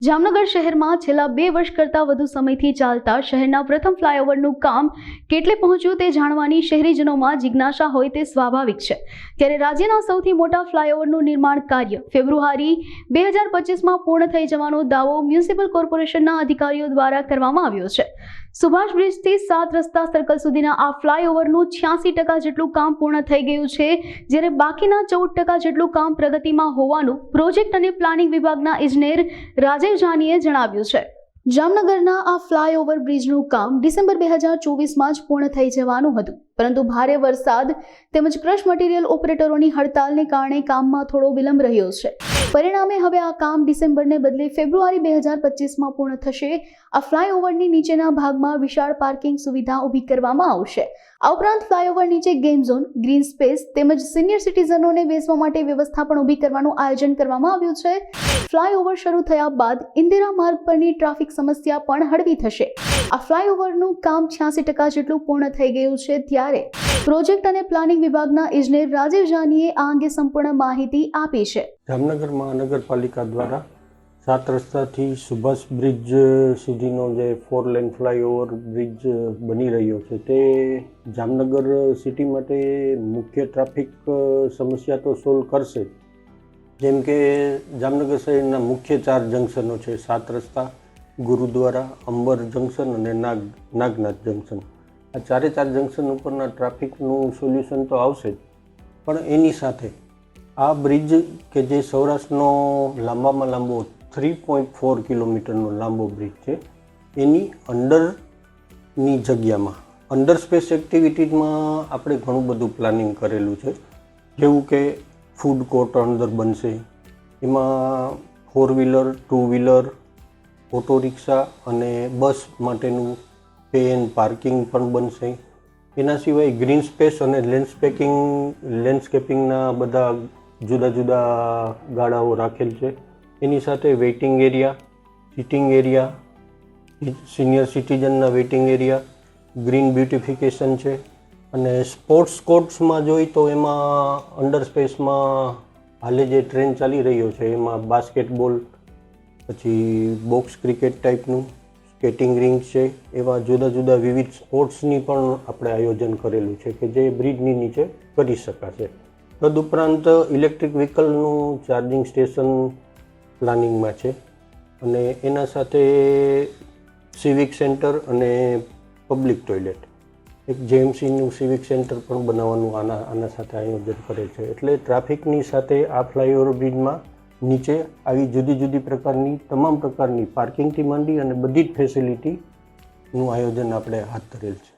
જામનગર શહેરમાં છેલ્લા 2 વર્ષ કરતાં વધુ સમયથી ચાલતા શહેરના પ્રથમ ફ્લાયઓવરનું કામ કેટલે પહોંચ્યું તે જાણવાની શહેરીજનોમાં જિજ્ઞાસા હોય તે સ્વાભાવિક છે। ત્યારે રાજ્યના સૌથી મોટા ફ્લાયઓવરનું નિર્માણ કાર્ય ફેબ્રુઆરી 2025માં પૂર્ણ થઈ જવાનો દાવો મ્યુનિસિપલ કોર્પોરેશનના અધિકારીઓ દ્વારા કરવામાં આવ્યો છે। સુભાષ બ્રિજથી 7 રસ્તા સર્કલ સુધીના આ ફ્લાયઓવરનું 86% જેટલું કામ પૂર્ણ થઈ ગયું છે, જ્યારે બાકીના 14% જેટલું કામ પ્રગતિમાં હોવાનું પ્રોજેક્ટ અને પ્લાનિંગ વિભાગના ઇજનેર રાજીવ જાનીએ જણાવ્યું છે। જામનગરના આ ફ્લાયઓવર બ્રિજનું કામ ડિસેમ્બર 2024માં જ પૂર્ણ થઈ જવાનું હતું, પરંતુ ભારે વરસાદ તેમજ ક્રશ મટીરિયલ ઓપરેટરોની હડતાલને કારણે કામમાં થોડો વિલંબ રહ્યો છે। પરિણામે હવે આ કામ ડિસેમ્બરને બદલે ફેબ્રુઆરી 2025માં પૂર્ણ થશે। આ ફ્લાયઓવરની નીચેના ભાગમાં વિશાળ પાર્કિંગ સુવિધા ઊભી કરવામાં આવશે। આ ઉપરાંત ફ્લાયઓવર નીચે ગેમ ઝોન, ગ્રીન સ્પેસ તેમજ સિનિયર સિટીઝનોને બેસવા માટે વ્યવસ્થા પણ ઊભી કરવાનું આયોજન કરવામાં આવ્યું છે। ફ્લાયઓવર શરૂ થયા બાદ ઇન્દિરા માર્ગ પરની ટ્રાફિક સમસ્યા પણ હળવી થશે। આ ફ્લાયઓવરનું કામ 86% જેટલું પૂર્ણ થઈ ગયું છે, ત્યારે પ્રોજેક્ટ અને પ્લાનિંગ વિભાગના ઇજનેર રાજીવ જાનીએ આ અંગે સંપૂર્ણ માહિતી આપી છે। જામનગર મહાનગરપાલિકા દ્વારા 7 રસ્તાથી સુભાષ બ્રિજ સુધીનો જે 4 લેન ફ્લાયઓવર બ્રિજ બની રહ્યો છે, તે જામનગર સિટી માટે મુખ્ય ટ્રાફિક સમસ્યા તો સોલ્વ કરશે। જેમ કે જામનગર શહેરના મુખ્ય 4 જંકશનો છે, 7 રસ્તા, ગુરુદ્વારા, અંબર જંકશન અને નાગનાથ જંકશન। આ 4 જંકશન ઉપરના ટ્રાફિકનું સોલ્યુશન તો આવશે જ, પણ એની સાથે આ બ્રિજ કે જે સૌરાષ્ટ્રનો લાંબામાં લાંબો 3.4 કિલોમીટરનો લાંબો બ્રિજ છે, એની અંડરની જગ્યામાં અંડર સ્પેસ એક્ટિવિટીઝમાં આપણે ઘણું બધું પ્લાનિંગ કરેલું છે, જેવું કે ફૂડ કોર્ટ અંદર બનશે, એમાં 4 વ્હીલર, 2 વ્હીલર, ઓટો રિક્ષા અને બસ માટેનું પે એન્ડ પાર્કિંગ પણ બનશે। એના સિવાય ગ્રીન સ્પેસ અને લેન્ડસ્કેપિંગના બધા જુદા જુદા ગાળાઓ રાખેલ છે। એની સાથે waiting area, sitting area, senior સિટીઝનના વેઇટિંગ એરિયા, ગ્રીન બ્યુટિફિકેશન છે। અને સ્પોર્ટ્સ કોર્ટ્સમાં જોઈ તો એમાં અંડર સ્પેસમાં હાલે જે ટ્રેન્ડ ચાલી રહ્યો છે, એમાં બાસ્કેટબોલ, પછી બોક્સ ક્રિકેટ ટાઈપનું, સ્કેટિંગ રિંગ છે, એવા જુદા જુદા વિવિધ સ્પોર્ટ્સની પણ આપણે આયોજન કરેલું છે કે જે બ્રિજની નીચે કરી શકાશે। તદુપરાંત ઇલેક્ટ્રિક વ્હીકલનું ચાર્જિંગ સ્ટેશન પ્લાનિંગમાં છે, અને એના સાથે સિવિક સેન્ટર અને પબ્લિક ટોયલેટ, એક જેએમસીનું સિવિક સેન્ટર પણ બનાવવાનું આના સાથે આયોજન કરે છે। એટલે ટ્રાફિકની સાથે આ ફ્લાયઓવર બ્રિજમાં નીચે આવી જુદી જુદી પ્રકારની તમામ પ્રકારની પાર્કિંગથી માંડી અને બધી જ ફેસિલિટીનું આયોજન આપણે હાથ ધરેલ છે।